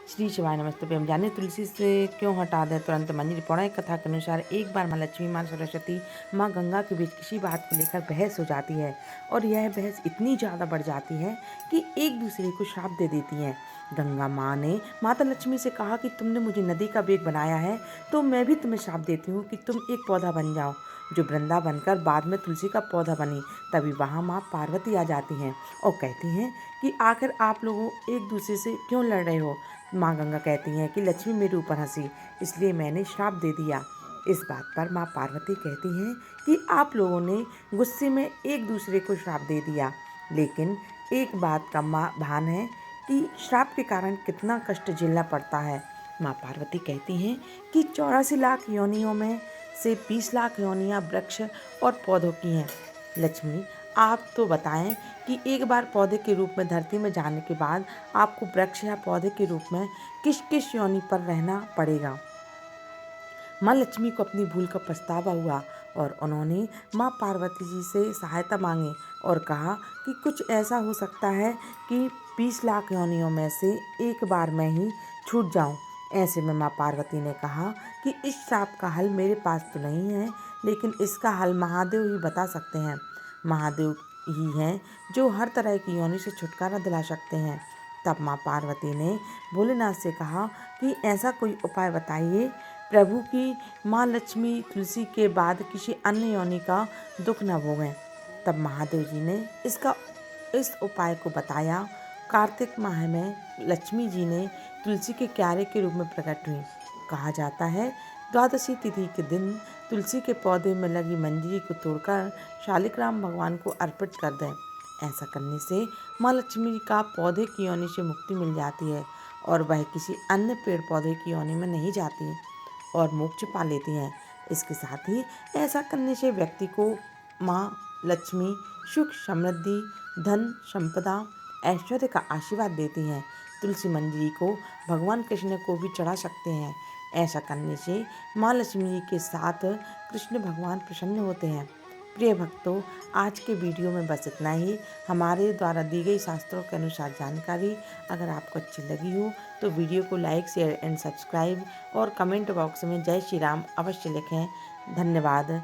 श्री शिवाय नमस्तुभ्यं। हम जाने तुलसी से क्यों हटा दें तुरंत मंजरी। पौराणिक कथा के अनुसार एक बार माँ लक्ष्मी, माँ सरस्वती, माँ गंगा के बीच किसी बात को लेकर बहस हो जाती है और यह बहस इतनी ज़्यादा बढ़ जाती है कि एक दूसरे को श्राप दे देती हैं। गंगा माँ ने माता लक्ष्मी से कहा कि तुमने मुझे नदी का वेग बनाया है तो मैं भी तुम्हें श्राप देती हूँ कि तुम एक पौधा बन जाओ, जो वृंदा बनकर बाद में तुलसी का पौधा बनी। तभी वहाँ माँ पार्वती आ जाती हैं और कहती हैं कि आखिर आप लोगों एक दूसरे से क्यों लड़ रहे हो। माँ गंगा कहती हैं कि लक्ष्मी मेरे ऊपर हंसी, इसलिए मैंने श्राप दे दिया। इस बात पर माँ पार्वती कहती हैं कि आप लोगों ने गुस्से में एक दूसरे को श्राप दे दिया, लेकिन एक बात का माँ भान है कि श्राप के कारण कितना कष्ट झेलना पड़ता है। माँ पार्वती कहती हैं कि 84 लाख योनियों में से 20 लाख योनियाँ वृक्ष और पौधों की हैं। लक्ष्मी, आप तो बताएं कि एक बार पौधे के रूप में धरती में जाने के बाद आपको वृक्ष या पौधे के रूप में किस किस योनि पर रहना पड़ेगा। माँ लक्ष्मी को अपनी भूल का पछतावा हुआ और उन्होंने माँ पार्वती जी से सहायता मांगी और कहा कि कुछ ऐसा हो सकता है कि 20 लाख योनियों में से एक बार मैं ही छूट जाऊं। ऐसे में माँ पार्वती ने कहा कि इस श्राप का हल मेरे पास तो नहीं है, लेकिन इसका हल महादेव ही बता सकते हैं। महादेव ही हैं जो हर तरह की योनि से छुटकारा दिला सकते हैं। तब माँ पार्वती ने भोलेनाथ से कहा कि ऐसा कोई उपाय बताइए प्रभु की माँ लक्ष्मी तुलसी के बाद किसी अन्य योनि का दुख न भोगें। तब महादेव जी ने इस उपाय को बताया। कार्तिक माह में लक्ष्मी जी ने तुलसी के क्यारे के रूप में प्रकट हुई। कहा जाता है द्वादशी तिथि के दिन तुलसी के पौधे में लगी मंजरी को तोड़कर शालिग्राम भगवान को अर्पित कर दें। ऐसा करने से माँ लक्ष्मी का पौधे की योनि से मुक्ति मिल जाती है और वह किसी अन्य पेड़ पौधे की योनि में नहीं जाती और मोक्ष पा लेती हैं। इसके साथ ही ऐसा करने से व्यक्ति को माँ लक्ष्मी सुख, समृद्धि, धन, संपदा, ऐश्वर्य का आशीर्वाद देती हैं। तुलसी मंजरी को भगवान कृष्ण को भी चढ़ा सकते हैं। ऐसा करने से माँ लक्ष्मी जी के साथ कृष्ण भगवान प्रसन्न होते हैं। प्रिय भक्तों, आज के वीडियो में बस इतना ही। हमारे द्वारा दी गई शास्त्रों के अनुसार जानकारी अगर आपको अच्छी लगी हो तो वीडियो को लाइक, शेयर एंड सब्सक्राइब और कमेंट बॉक्स में जय श्री राम अवश्य लिखें। धन्यवाद।